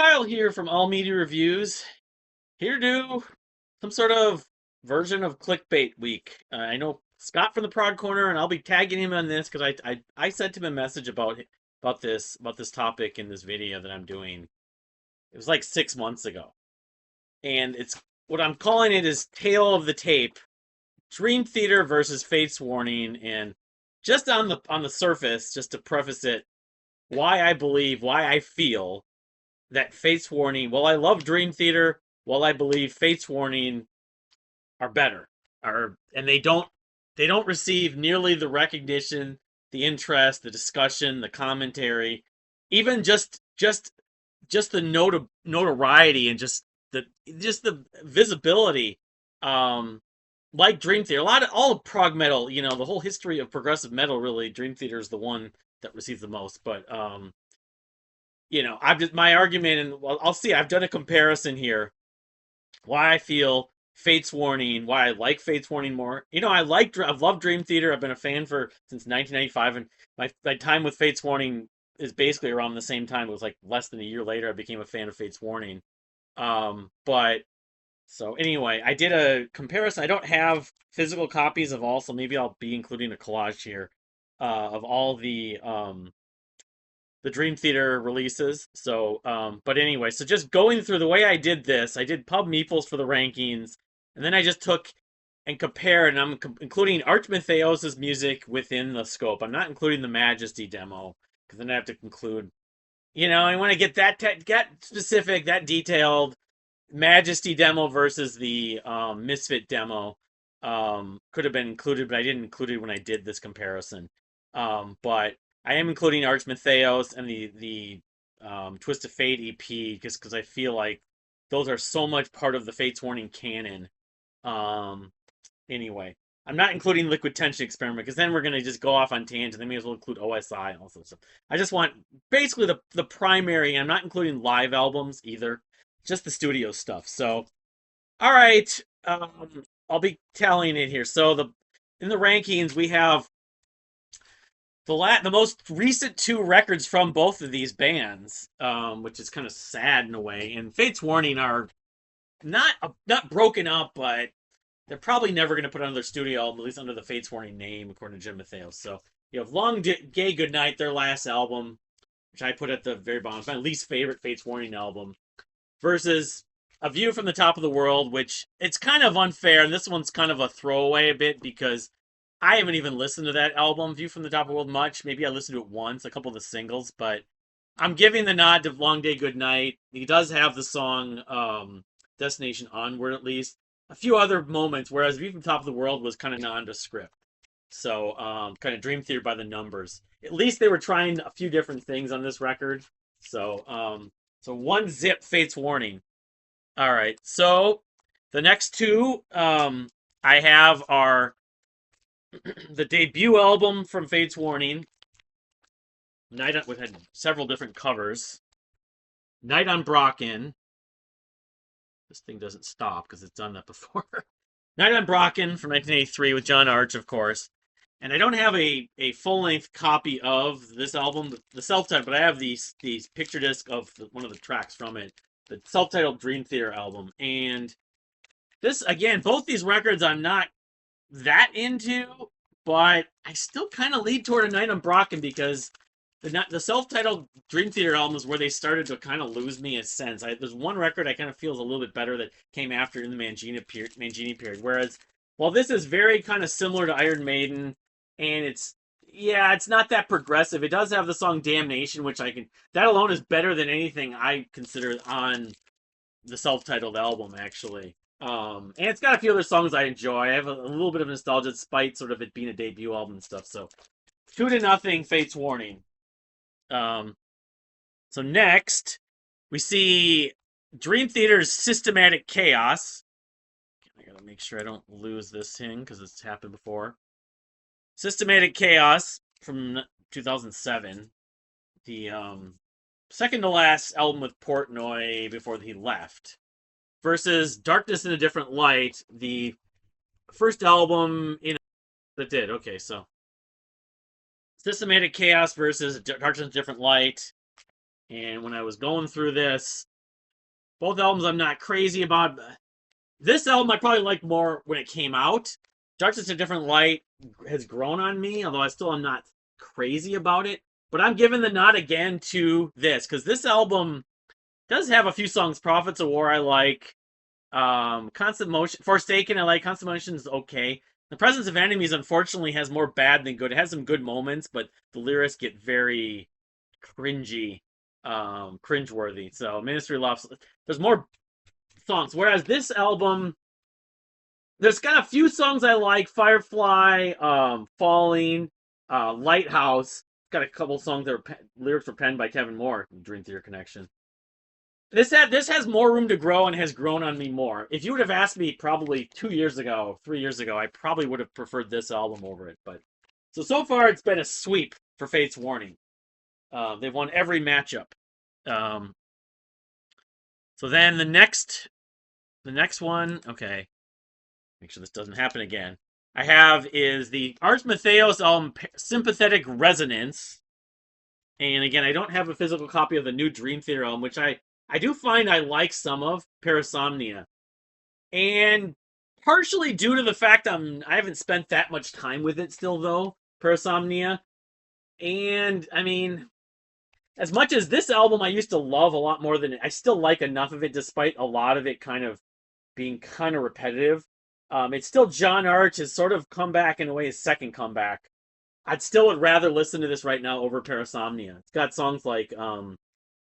Kyle here from All Media Reviews, here to do some sort of version of Clickbait Week. I know Scott from the Prog Corner, and I'll be tagging him on this because I sent him a message about this topic in this video that I'm doing. It was like 6 months ago, and it's what I'm calling it is Tale of the Tape: Dream Theater versus Fates Warning. And just on the surface, just to preface it, why I feel that Fates Warning, while I love Dream Theater, while I believe Fates Warning are better, and they don't receive nearly the recognition, the interest, the discussion, the commentary, even just the notoriety and just the visibility, um, like Dream Theater. All of prog metal, the whole history of progressive metal, really, Dream Theater is the one that receives the most. But I've just my argument, and well, I'll see. I've done a comparison here. Why I feel Fates Warning, why I like Fates Warning more. I've loved Dream Theater. I've been a fan since 1995, and my time with Fates Warning is basically around the same time. It was like less than a year later I became a fan of Fates Warning. But so anyway, I did a comparison. I don't have physical copies of all, so maybe I'll be including a collage here of all the Dream Theater releases. So, but anyway, so just going through the way I did this, I did pub meeples for the rankings, and then I just took and compared, and I'm including Archmatheos' music within the scope. I'm not including the Majesty demo, because then I have to conclude. I want to get get specific, that detailed. Majesty demo versus the Misfit demo could have been included, but I didn't include it when I did this comparison. But I am including Archmatheos and the Twist of Fate EP just because I feel like those are so much part of the Fates Warning canon. Um, anyway, I'm not including Liquid Tension Experiment because then we're gonna just go off on tangent. Then we may as well include OSI and all sorts of stuff. I just want basically the primary. I'm not including live albums either, just the studio stuff. So, all right, I'll be telling it here. So in the rankings we have the most recent two records from both of these bands, which is kind of sad in a way. And Fates Warning are not broken up, but they're probably never going to put another studio album, at least under the Fates Warning name, according to Jim Matheos. So you have Long Gay Goodnight, their last album, which I put at the very bottom. It's my least favorite Fates Warning album, versus A View from the Top of the World, which it's kind of unfair, and this one's kind of a throwaway a bit because I haven't even listened to that album, View from the Top of the World, much. Maybe I listened to it once, a couple of the singles, but I'm giving the nod to Long Day Goodnight. He does have the song Destination Onward, at least. A few other moments, whereas View from the Top of the World was kind of nondescript. So, kind of Dream Theater by the numbers. At least they were trying a few different things on this record. So one zip Fates Warning. All right, so the next two I have are the debut album from Fates Warning, which had several different covers. Night on Brocken. This thing doesn't stop because it's done that before. Night on Brocken from 1983 with John Arch, of course. And I don't have a full-length copy of this album, the self-titled, but I have the picture disc of one of the tracks from it, the self-titled Dream Theater album. And this, again, both these records I'm not that into, but I still kind of lead toward A Night on Brocken because the self-titled Dream Theater album is where they started to kind of lose me a sense. There's one record I kind of feel is a little bit better that came after in the Mangini period. Whereas, while this is very kind of similar to Iron Maiden, and it's not that progressive. It does have the song Damnation, which that alone is better than anything I consider on the self-titled album, actually. And it's got a few other songs I enjoy. I have a little bit of nostalgia despite sort of it being a debut album and stuff. So 2-0 Fates Warning. So next we see Dream Theater's Systematic Chaos. I gotta make sure I don't lose this thing because it's happened before. Systematic Chaos from 2007. The second to last album with Portnoy before he left. Versus Darkness in a Different Light, the first album that did. Okay, so Systematic Chaos versus Darkness in a Different Light. And when I was going through this, Both albums I'm not crazy about. This album I probably liked more when it came out. Darkness in a Different Light has grown on me, although I still am not crazy about it. But I'm giving the nod again to this, because this album does have a few songs. Prophets of War I like. Constant Motion, Forsaken I like. Constant Motion is okay. The Presence of Enemies unfortunately has more bad than good. It has some good moments, but the lyrics get very cringy, cringeworthy. So Ministry of Love, there's more songs. Whereas this album, there's got a few songs I like. Firefly, Falling, Lighthouse. Got a couple songs that lyrics were penned by Kevin Moore, Dream Theater connection. This has more room to grow and has grown on me more. If you would have asked me probably 2 years ago, 3 years ago, I probably would have preferred this album over it. But so far it's been a sweep for Fates Warning. They've won every matchup. So then the next one, okay, make sure this doesn't happen again. I have is the Ars Matheos album Sympathetic Resonance. And again, I don't have a physical copy of the new Dream Theater album, which I do find I like some of, Parasomnia. And partially due to the fact I haven't spent that much time with it still, though, Parasomnia. And, I mean, as much as this album I used to love a lot more than it, I still like enough of it, despite a lot of it kind of being kind of repetitive. It's still John Arch has sort of come back in a way, his second comeback. I'd still would rather listen to this right now over Parasomnia. It's got songs like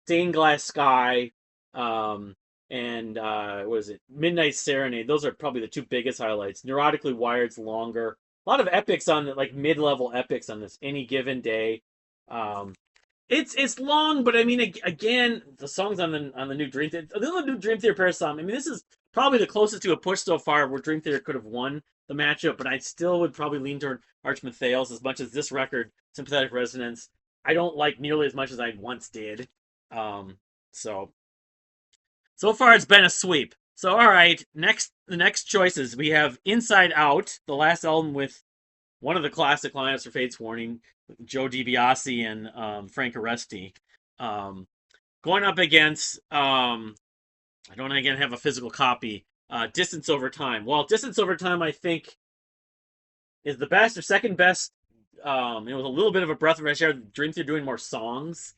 Stained Glass Sky, and what is it? Midnight Serenade. Those are probably the two biggest highlights. Neurotically Wired's longer. A lot of epics on it, like mid-level epics on this. Any Given Day. It's long, but I mean, again, the songs on the new Dream Theater, the new Dream Theater Parasomnia. I mean, this is probably the closest to a push so far where Dream Theater could have won the matchup, but I still would probably lean toward Arch Matheos as much as this record, Sympathetic Resonance, I don't like nearly as much as I once did. So far it's been a sweep. So all right, the next choices we have Inside Out, the last album with one of the classic lineups for Fates Warning, Joe DiBiase and Frank Aresti. Going up against I don't again have a physical copy. Distance Over Time. Well, Distance Over Time I think is the best or second best. It was a little bit of a breath of fresh air. Dream Theater doing more songs.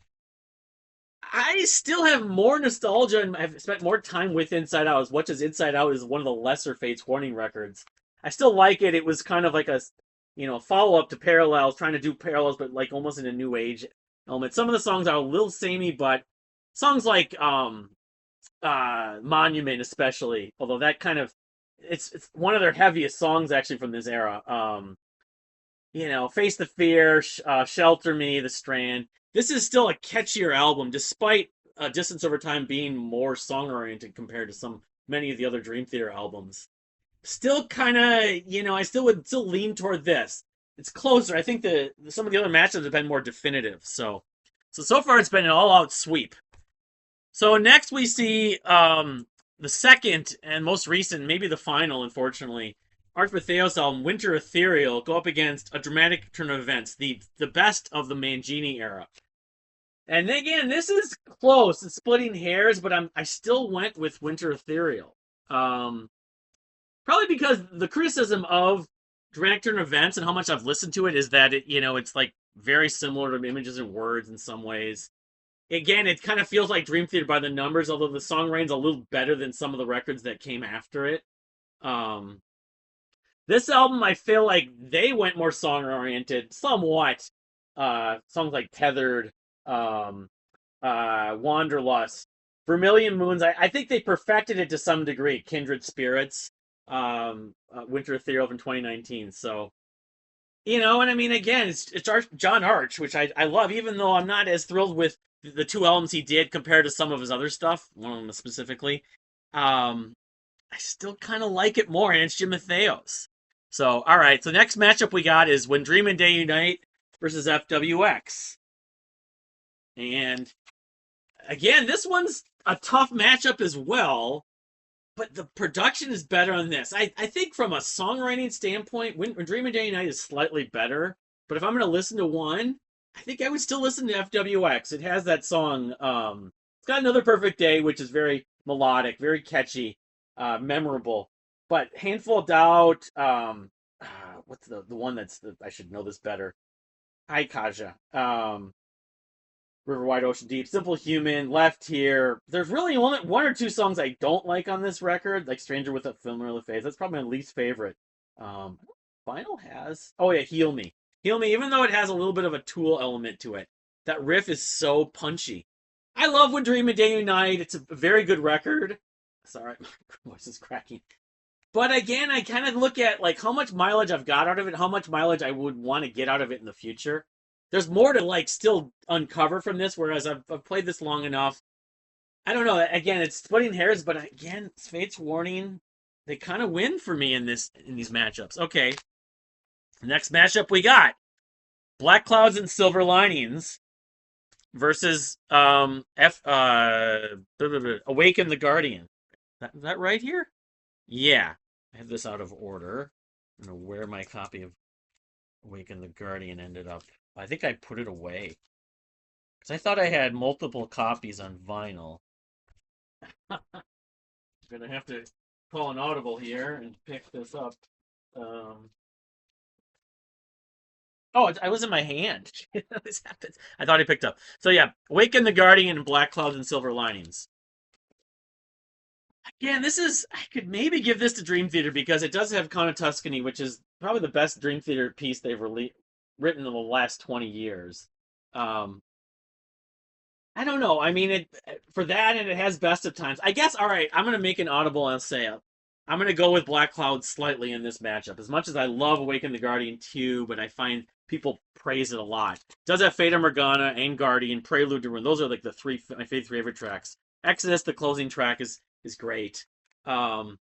I still have more nostalgia and I've spent more time with Inside Out, as much as Inside Out is one of the lesser Fates Warning records. I still like it. It was kind of like a, follow-up to Parallels, trying to do Parallels, but like almost in a new age element. Some of the songs are a little samey, but songs like Monument especially, although that kind of, it's one of their heaviest songs actually from this era. Face the Fear, Shelter Me, The Strand. This is still a catchier album, despite Distance Over Time being more song-oriented compared to many of the other Dream Theater albums. Still kind of, I still would lean toward this. It's closer. I think some of the other matchups have been more definitive. So far it's been an all-out sweep. So next we see the second and most recent, maybe the final, unfortunately, Arch Matheos album, Winter Ethereal, go up against A Dramatic Turn of Events, the best of the Mangini era. And again, this is close. It's splitting hairs, but I still went with Winter Ethereal. Probably because the criticism of Dramatic Turn of Events and how much I've listened to it is that it's like very similar to Images and Words in some ways. Again, it kind of feels like Dream Theater by the numbers, although the songwriting's a little better than some of the records that came after it. This album, I feel like they went more song-oriented, somewhat. Songs like Tethered, Wanderlust, Vermilion Moons. I think they perfected it to some degree. Kindred Spirits, Winter Ethereal from 2019. So, and I mean, again, it's John Arch, which I love, even though I'm not as thrilled with the two albums he did compared to some of his other stuff, one of them specifically. I still kind of like it more, and it's Jim Matheos. So, all right. So next matchup we got is When Dream and Day Unite versus FWX. And again, this one's a tough matchup as well, but the production is better on this. I think from a songwriting standpoint, When Dream and Day Unite is slightly better, but if I'm going to listen to one, I think I would still listen to FWX. It has that song, it's got Another Perfect Day, which is very melodic, very catchy, memorable. But Handful of Doubt, what's the one I should know this better. Hi, Kaja. River Wide Ocean Deep, Simple Human, Left Here. There's really only one or two songs I don't like on this record, like Stranger with a Familiar Face. That's probably my least favorite. Um, Vinyl has, oh yeah, Heal Me. Heal Me, even though it has a little bit of a Tool element to it, that riff is so punchy. I love When Dream and Day Unite. It's a very good record. Sorry, my voice is cracking. But again, I kind of look at like how much mileage I've got out of it, how much mileage I would want to get out of it in the future. There's more to like still uncover from this, whereas I've played this long enough. I don't know. Again, it's splitting hairs, but again, Fate's Warning, they kind of win for me in these matchups. Okay, next matchup we got Black Clouds and Silver Linings versus Awaken the Guardian. Is that right here? Yeah, I have this out of order. I don't know where my copy of Awaken the Guardian ended up. I think I put it away. Because I thought I had multiple copies on vinyl. I'm going to have to call an audible here and pick this up. Oh, I was in my hand. This happens. I thought I picked up. So yeah, Awaken the Guardian and Black Clouds and Silver Linings. Again, I could maybe give this to Dream Theater because it does have Con of Tuscany, which is probably the best Dream Theater piece they've written in the last 20 years. Um, I don't know. I mean, for that, and it has Best of Times. I guess, all right, I'm going to make an audible and say I'm going to go with Black Cloud slightly in this matchup. As much as I love Awaken the Guardian too, but I find people praise it a lot. It does have Fata Morgana and Guardian, Prelude to Ruin. Those are like my favorite tracks. Exodus, the closing track, is great. But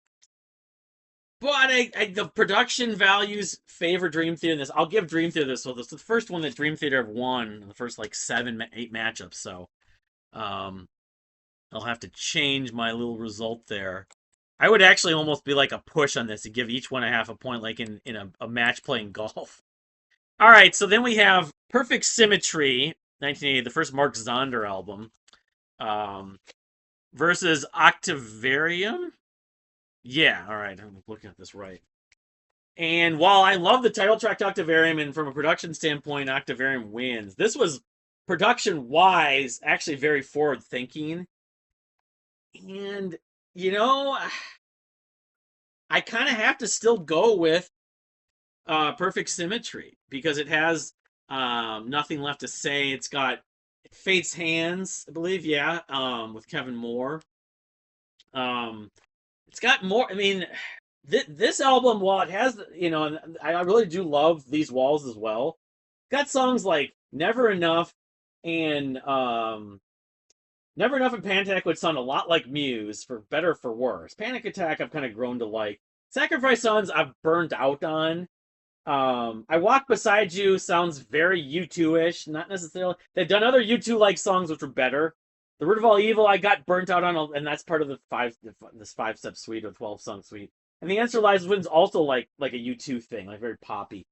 the production values favor Dream Theater in this. I'll give Dream Theater this. So this is the first one that Dream Theater have won in the first like 8 matchups. So I'll have to change my little result there. I would actually almost be like a push on this and give each one a half a point, like in a match playing golf. All right, so then we have Perfect Symmetry, 1980, the first Mark Zonder album, versus Octavarium. Yeah, all right, I'm looking at this right. And while I love the title track to Octavarium, and from a production standpoint, Octavarium wins, this was production-wise actually very forward-thinking. And, I kind of have to still go with Perfect Symmetry because it has Nothing Left to Say. It's got Fate's Hands, I believe, yeah, with Kevin Moore. It's got more. I mean, this album, while it has, and I really do love These Walls as well. Got songs like Never Enough and Never Enough and Panic Attack would sound a lot like Muse, for better or for worse. Panic Attack I've kind of grown to like. Sacrifice Sons I've burned out on. I Walk Beside You sounds very U2-ish, not necessarily. They've done other U2-like songs which were better. The Root of All Evil I got burnt out on, and that's part of this 5-step suite or 12-song suite. And The Answer Lies Within's also like a U2 thing, like very poppy.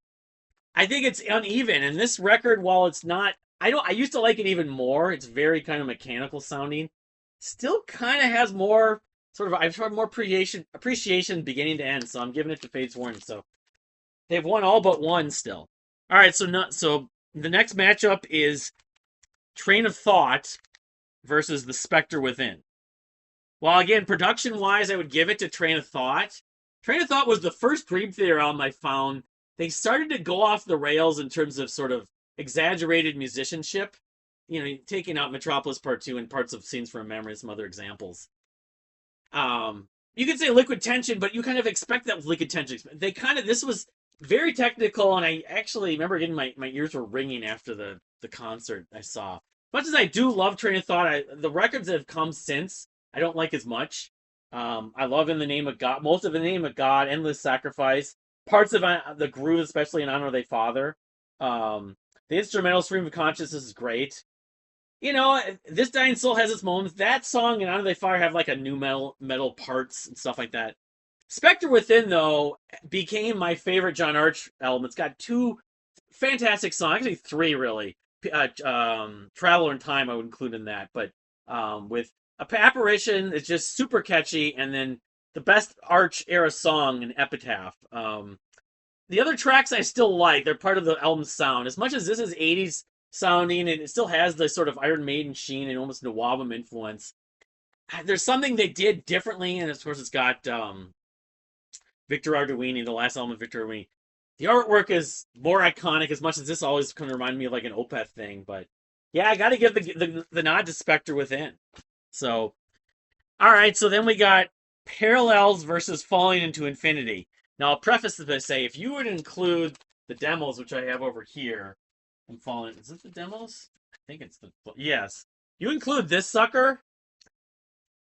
I think it's uneven, and this record, while it's not, I used to like it even more. It's very kind of mechanical sounding. Still kind of has more sort of, I've heard more appreciation beginning to end. So I'm giving it to Fate's Warning. So they've won all but one still. All right, so the next matchup is Train of Thought versus The Spectre Within. Well, again, production-wise, I would give it to Train of Thought. Train of Thought was the first Dream Theater album I found. They started to go off the rails in terms of sort of exaggerated musicianship. Taking out Metropolis Part 2 and parts of Scenes from a Memory and some other examples. You could say Liquid Tension, but you kind of expect that with Liquid Tension. This was very technical, and I actually remember getting my ears were ringing after the concert I saw. As much as I do love Train of Thought, the records that have come since, I don't like as much. I love In the Name of God, most of In the Name of God, Endless Sacrifice, parts of the groove, especially in Honor of Thy Father. The instrumental Stream of Consciousness is great. This Dying Soul has its moments. That song and Honor of Thy Father have like a new metal parts and stuff like that. Spectre Within, though, became my favorite John Arch album. It's got 2 fantastic songs, actually 3 really. Traveler in Time I would include in that, but with Apparition is just super catchy, and then the best Arch era song, an Epitaph. The other tracks I still like. They're part of the album's sound. As much as this is 80s sounding, and it still has the sort of Iron Maiden sheen and almost Nawabum influence. There's something they did differently, and of course it's got Victor Arduini, the last album of Victor Arduini. The artwork is more iconic, as much as this always kind of remind me of like an Opeth thing. But yeah, I got to give the nod to Spectre Within. So, all right, so then we got Parallels versus Falling into Infinity. Now, I'll preface this by saying, if you would include the demos, which I have over here, I'm falling. Is it the demos? I think it's the yes. You include this sucker.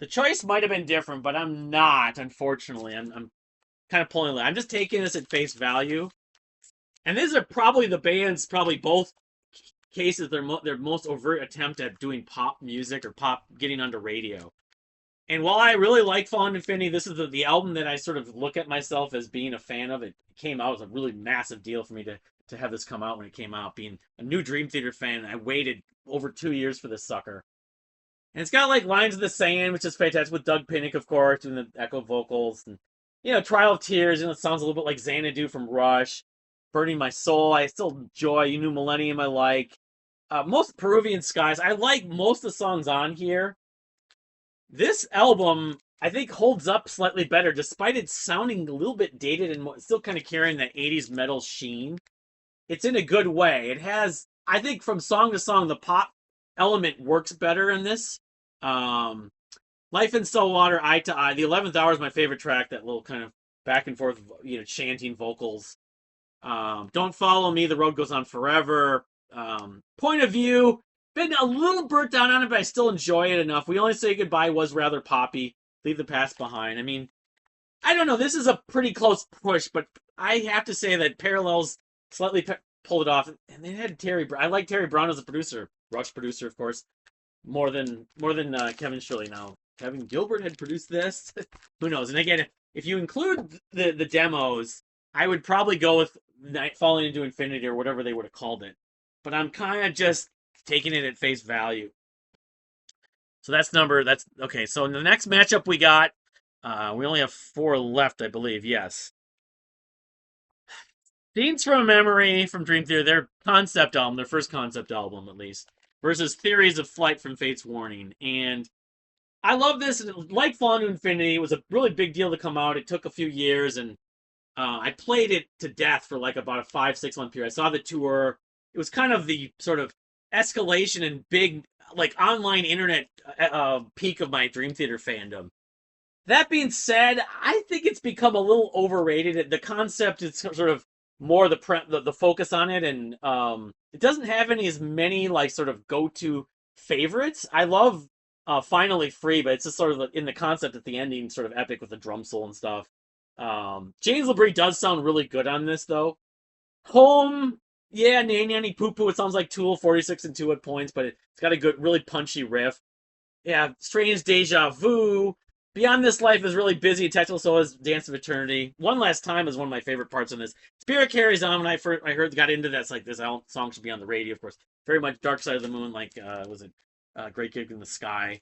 The choice might have been different, but I'm not. Unfortunately, I'm kind of pulling. I'm just taking this at face value, and these are probably the band's both cases their most overt attempt at doing pop music or pop getting onto radio. And while I really like Fallen Infinity, this is the album that I sort of look at myself as being a fan of. It came out, it was a really massive deal for me to have this come out when it came out. Being a new Dream Theater fan, I waited over 2 years for this sucker. And it's got like Lines of the Sand, which is fantastic, with Doug Pinnick, of course, doing the echo vocals. And, Trial of Tears, it sounds a little bit like Xanadu from Rush. Burning My Soul, I still enjoy. You New Millennium, I like. Most Peruvian Skies, I like most of the songs on here. This album, I think, holds up slightly better, despite it sounding a little bit dated and still kind of carrying that 80s metal sheen. It's in a good way. It has, I think, from song to song, the pop element works better in this. Life in Stillwater, Eye to Eye. The 11th Hour is my favorite track, that little kind of back and forth, chanting vocals. Don't Follow Me, The Road Goes On Forever. Point of View, been a little burnt down on it, but I still enjoy it enough. We Only Say Goodbye was rather poppy. Leave the Past Behind. I mean, I don't know. This is a pretty close push, but I have to say that Parallels slightly pulled it off. And they had Terry. I like Terry Brown as a producer, Rush producer, of course, more than Kevin Shirley. Now, Kevin Gilbert had produced this. Who knows? And again, if you include the demos, I would probably go with Falling into Infinity or whatever they would have called it. But I'm kind of just taking it at face value. So that's okay. So in the next matchup we got, we only have 4 left, I believe. Yes. Scenes from a Memory from Dream Theater, their concept album, their first concept album at least, versus Theories of Flight from Fate's Warning. And I love this. Like Fallen to Infinity, it was a really big deal to come out. It took a few years, and I played it to death for like about a 5-6 month period. I saw the tour. It was kind of the sort of escalation and big, like, online internet peak of my Dream Theater fandom. That being said, I think it's become a little overrated. The concept is sort of more the focus on it, and it doesn't have as many like sort of go-to favorites. I love Finally Free, but it's just sort of in the concept at the ending, sort of epic with the drum solo and stuff. James LaBrie does sound really good on this, though. Home, yeah, Nanny Poo Poo. It sounds like Tool 46 and 2 at points, but it's got a good, really punchy riff. Yeah, Strange Deja Vu. Beyond This Life is really busy. Technical, so is Dance of Eternity. One Last Time is one of my favorite parts on this. Spirit Carries On. When I heard got into that, it's like this song should be on the radio, of course. Very much Dark Side of the Moon, like was it Great Gig in the Sky.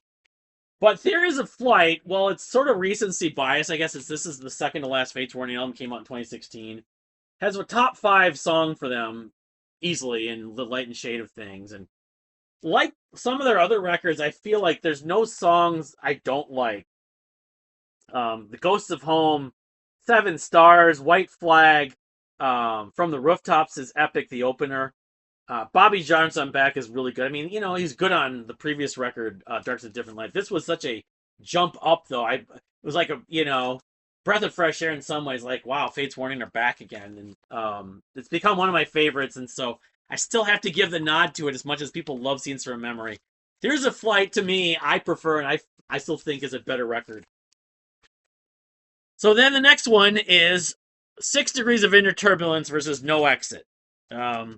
But Theories of Flight, well, it's sort of recency bias. I guess this is the second to last Fates Warning album, came out in 2016. Has a top 5 song for them easily in The Light and Shade of Things. And like some of their other records, I feel like there's no songs I don't like. The Ghosts of Home, 7 Stars, White Flag, From the Rooftops is epic, the opener. Bobby Johnson Back is really good. I mean, he's good on the previous record, Dark's a Different Life. This was such a jump up, though. It was like a, breath of fresh air in some ways. Like, wow, Fates Warning are back again. And it's become one of my favorites. And so I still have to give the nod to it as much as people love Scenes from a Memory. There's a Flight, to me, I prefer, and I still think is a better record. So then the next one is 6 Degrees of Inner Turbulence versus No Exit. I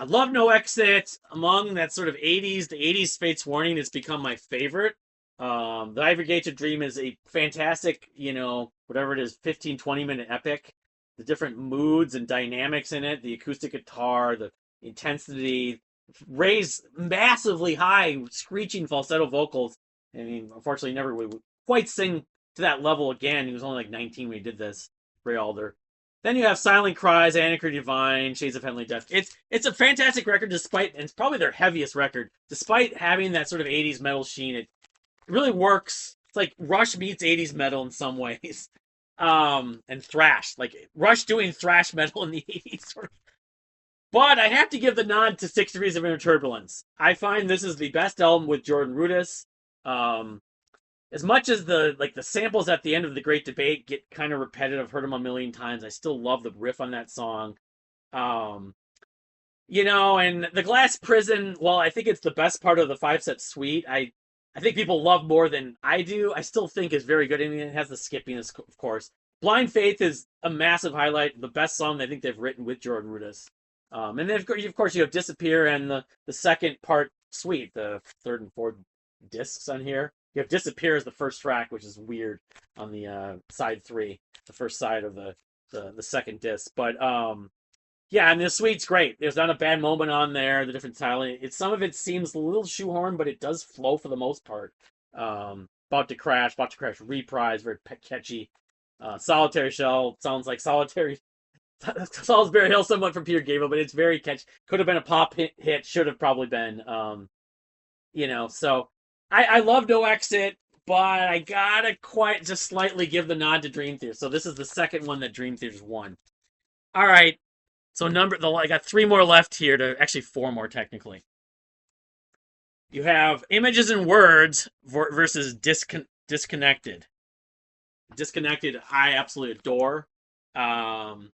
love No Exit. Among that sort of 80s, the 80s Fates Warning has become my favorite. The Ivory Gate to Dream is a fantastic, whatever it is, 15, 20-minute epic. The different moods and dynamics in it, the acoustic guitar, the intensity, raise massively high, screeching falsetto vocals. I mean, unfortunately, never would quite sing to that level again. He was only like 19 when he did this. Ray Alder. Then you have Silent Cries, Anarchy Divine, Shades of Heavenly Death. It's a fantastic record, despite, and it's probably their heaviest record, despite having that sort of 80s metal sheen. It really works. It's like Rush meets 80s metal in some ways. And thrash, like Rush doing thrash metal in the 80s, sort of. But I have to give the nod to 6 Degrees of Inner Turbulence. I find this is the best album with Jordan Rudess. Um, as much as the samples at the end of the Great Debate get kind of repetitive, heard them a million times, I still love the riff on that song. Um, and the Glass Prison, well, I think it's the best part of the 5 set suite. I think people love more than I do. I still think it's very good. I mean, it has the skipping, of course. Blind Faith is a massive highlight, the best song I think they've written with Jordan Rudess. And then, of course, you have Disappear and the second part suite, the third and fourth discs on here. You have Disappear as the first track, which is weird on the side 3, the first side of the second disc. But yeah, and the suite's great. There's not a bad moment on there. The different styling. Some of it seems a little shoehorned, but it does flow for the most part. About to Crash Reprise, very catchy. Solitary Shell sounds like Solitary Salisbury Hill, somewhat from Peter Gabriel, but it's very catchy. Could have been a pop hit. Should have probably been. So I love No Exit, but I gotta quite just slightly give the nod to Dream Theater. So this is the second one that Dream Theater's won. All right. So I got 3 more left here, to actually 4 more technically. You have Images and Words versus Disconnected. Disconnected, I absolutely adore. But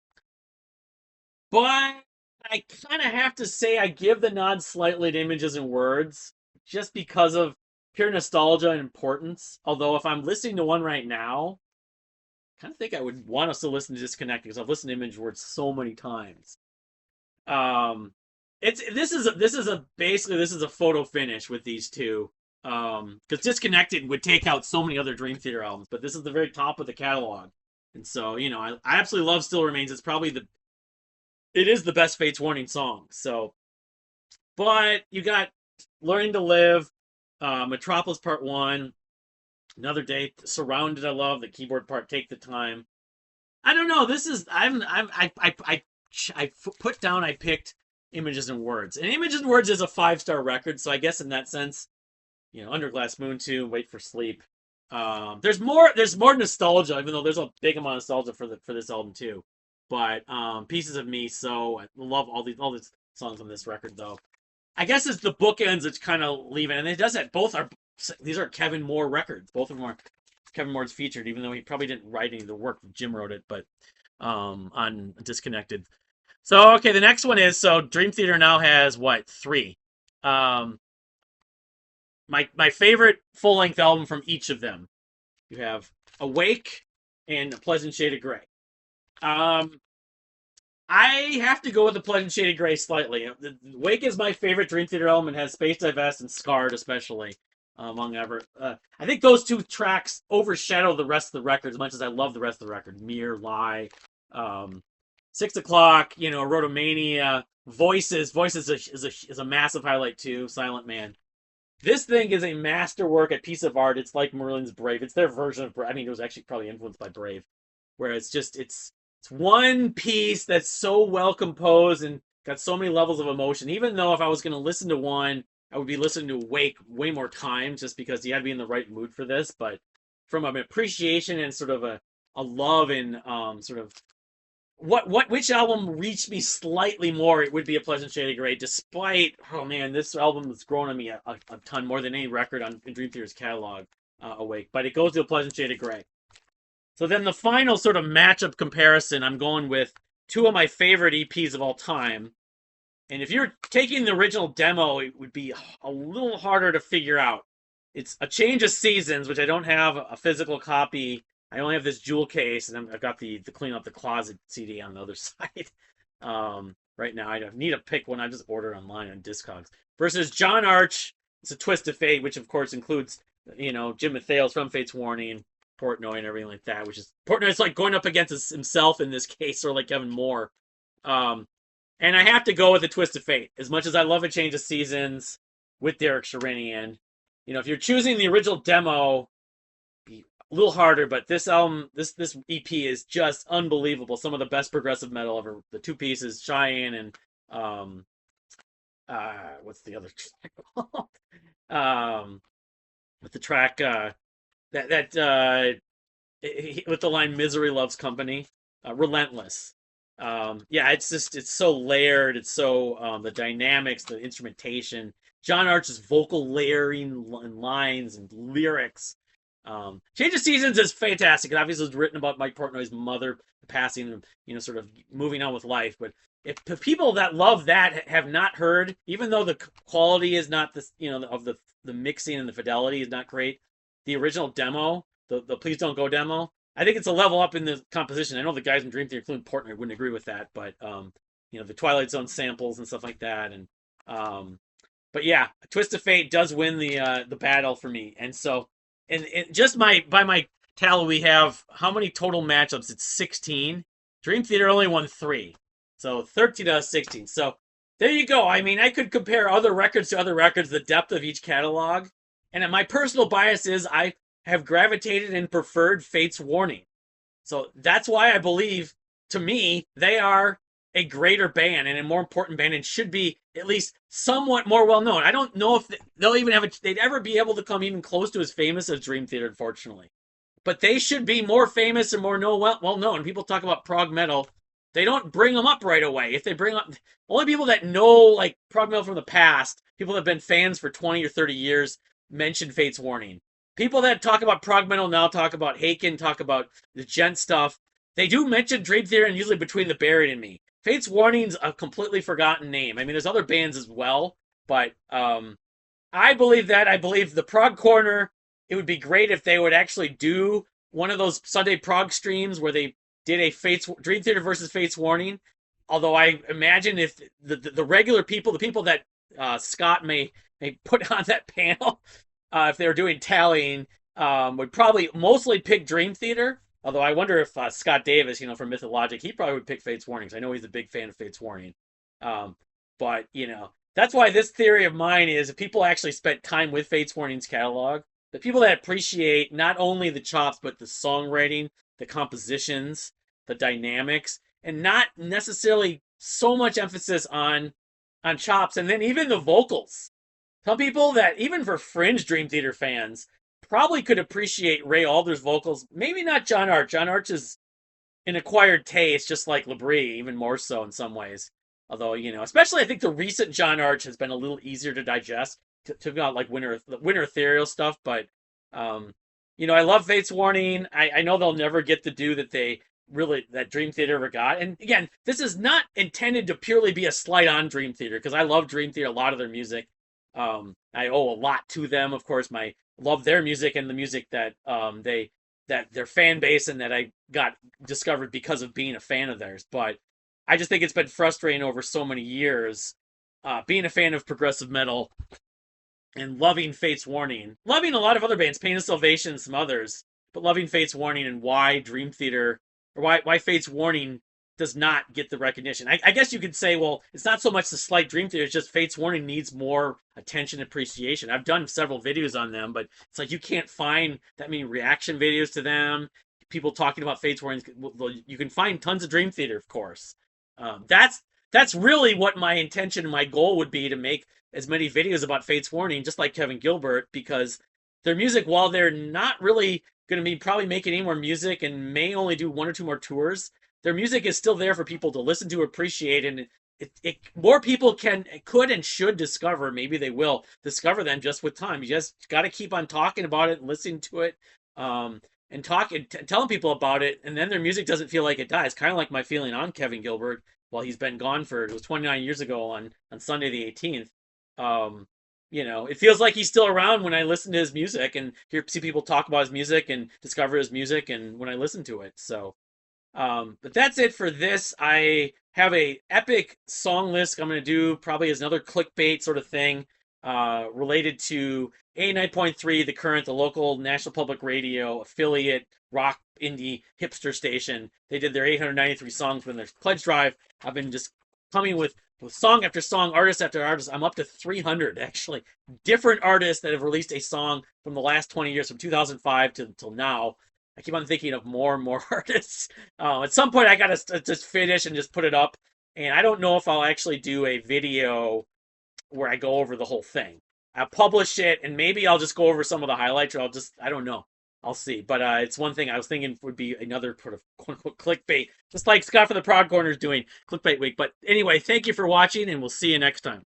I kind of have to say I give the nod slightly to Images and Words, just because of pure nostalgia and importance. Although if I'm listening to one right now, I kind of think I would want us to listen to Disconnected, because I've listened to Image Words so many times. This is a photo finish with these two. Because Disconnected would take out so many other Dream Theater albums, but this is the very top of the catalog. And so, I absolutely love Still Remains. It is the best Fates Warning song. So, but you got Learning to Live, Metropolis Part 1, Another Day, Surrounded. I love the keyboard part. Take the Time. I don't know. This is I put down. I picked Images and Words, and Images and Words is a 5-star record. So I guess in that sense, Under Glass Moon 2, Wait for Sleep. There's more nostalgia, even though there's a big amount of nostalgia for this album too. But Pieces of Me. So I love all these songs on this record, though. I guess it's the bookends that's kind of leaving, and it does that. These are Kevin Moore records. Both of them are Kevin Moore's featured, even though he probably didn't write any of the work. Jim wrote it, but on Disconnected. So okay, the next one is, so Dream Theater now has what, 3. My favorite full length album from each of them. You have Awake and A Pleasant Shade of Grey. I have to go with The Pleasant Shade of Grey slightly. Wake is my favorite Dream Theater album, and has Space Divest and Scarred especially, among ever. I think those 2 tracks overshadow the rest of the record as much as I love the rest of the record. Mirror, Lie, 6 O'Clock, Rotomania, Voices. Voices is a massive highlight too. Silent Man. This thing is a masterwork, a piece of art. It's like Merlin's Brave. It's their version of Brave. I mean, it was actually probably influenced by Brave, where it's one piece that's so well composed and got so many levels of emotion. Even though if I was going to listen to one, I would be listening to Wake way more times, just because you had to be in the right mood for this. But from an appreciation and sort of a love and sort of which album reached me slightly more, it would be A Pleasant Shade of Grey, despite, oh man, this album has grown on me a ton, more than any record in Dream Theater's catalog, Awake. But it goes to A Pleasant Shade of Grey. So then the final sort of matchup comparison, I'm going with 2 of my favorite EPs of all time. And if you're taking the original demo, it would be a little harder to figure out. It's A Change of Seasons, which I don't have a physical copy. I only have this jewel case, and I've got the Clean Up the Closet CD on the other side. Right now, I need to pick one. I just ordered online on Discogs. Versus John Arch, It's a Twist of Fate, which of course includes, Jim Matheos from Fates Warning, Portnoy and everything like that, which is Portnoy's like going up against himself in this case, or like Kevin Moore. And I have to go with A Twist of Fate. As much as I love A Change of Seasons with Derek Sherinian, if you're choosing the original demo, be a little harder, but this album, this EP is just unbelievable. Some of the best progressive metal ever. The two pieces, Cheyenne and um what's the other track called? um with the track that with the line "Misery Loves Company," "Relentless." Yeah, it's so layered. It's so the dynamics, the instrumentation, John Arch's vocal layering and lines and lyrics. Change of Seasons is fantastic. It obviously was written about Mike Portnoy's mother passing, sort of moving on with life. But if people that love that have not heard, even though the quality is not this, of the mixing and the fidelity is not great, the original demo, the Please Don't Go demo, I think it's a level up in the composition. I know the guys in Dream Theater, including Portnoy, wouldn't agree with that, but the Twilight Zone samples and stuff like that, and but yeah, Twist of Fate does win the battle for me, and so and just by my tally, we have how many total matchups? It's 16. Dream Theater only won 3, so 13 out of 16. So there you go. I mean, I could compare other records to other records, the depth of each catalog, and my personal bias is I have gravitated and preferred Fate's Warning. So that's why I believe, to me, they are a greater band and a more important band and should be at least somewhat more well known. I don't know if they'll even they'd ever be able to come even close to as famous as Dream Theater, unfortunately. But they should be more famous and more well known. People talk about prog metal. They don't bring them up right away. If they bring up only people that know like prog metal from the past, people that have been fans for 20 or 30 years, mention Fate's Warning. People that talk about prog metal now talk about Haken, talk about the gent stuff. They do mention Dream Theater and usually Between the Buried and Me. Fate's Warning's a completely forgotten name. I mean, there's other bands as well, but I believe the Prog Corner, it would be great if they would actually do one of those Sunday prog streams where they did a Dream Theater versus Fate's Warning. Although I imagine if the regular people, the people that Scott may put on that panel, if they were doing tallying, would probably mostly pick Dream Theater. Although I wonder if Scott Davis, from Mythologic, he probably would pick Fate's Warnings. I know he's a big fan of Fate's Warning. But, that's why this theory of mine is if people actually spent time with Fate's Warning's catalog, the people that appreciate not only the chops, but the songwriting, the compositions, the dynamics, and not necessarily so much emphasis on chops, and then even the vocals. Some people that, even for fringe Dream Theater fans, probably could appreciate Ray Alder's vocals. Maybe not John Arch. John Arch is an acquired taste, just like Labrie, even more so in some ways. Although, especially I think the recent John Arch has been a little easier to digest. Took out like Winter Ethereal stuff, but I love Fate's Warning. I know they'll never get the due that Dream Theater ever got. And again, this is not intended to purely be a slight on Dream Theater, because I love Dream Theater, a lot of their music. I owe a lot to them, of course. Love their music and the music that that their fan base and that I got discovered because of being a fan of theirs. But I just think it's been frustrating over so many years, being a fan of progressive metal and loving Fate's Warning, loving a lot of other bands, Pain of Salvation and some others, but loving Fate's Warning and why Dream Theater, or why Fate's Warning does not get the recognition. I guess you could say, well, it's not so much the slight Dream Theater, it's just Fate's Warning needs more attention and appreciation. I've done several videos on them, but it's like you can't find that many reaction videos to them. People talking about Fate's Warning. Well, you can find tons of Dream Theater, of course. That's really what my intention and my goal would be, to make as many videos about Fate's Warning, just like Kevin Gilbert, because their music, while they're not really going to be probably making any more music and may only do 1 or 2 more tours, their music is still there for people to listen to, appreciate, and more people could and should discover. Maybe they will discover them just with time. You just got to keep on talking about it and listening to it, and telling people about it, and then their music doesn't feel like it dies. Kind of like my feeling on Kevin Gilbert while he's been gone it was 29 years ago on Sunday the 18th. It feels like he's still around when I listen to his music and see people talk about his music and discover his music, and when I listen to it. So but that's it for this. I have a epic song list I'm going to do, probably as another clickbait sort of thing, related to 89.3, the local National Public Radio affiliate rock indie hipster station. They did their 893 songs when their pledge drive. I've been just coming with song after song, artist after artist. I'm up to 300 actually, different artists that have released a song from the last 20 years, from 2005 to till now. I keep on thinking of more and more artists. At some point, I gotta just finish and just put it up. And I don't know if I'll actually do a video where I go over the whole thing. I'll publish it, and maybe I'll just go over some of the highlights, or I don't know. I'll see. But it's one thing I was thinking would be another sort of quote unquote clickbait, just like Scott from the Prog Corner is doing clickbait week. But anyway, thank you for watching, and we'll see you next time.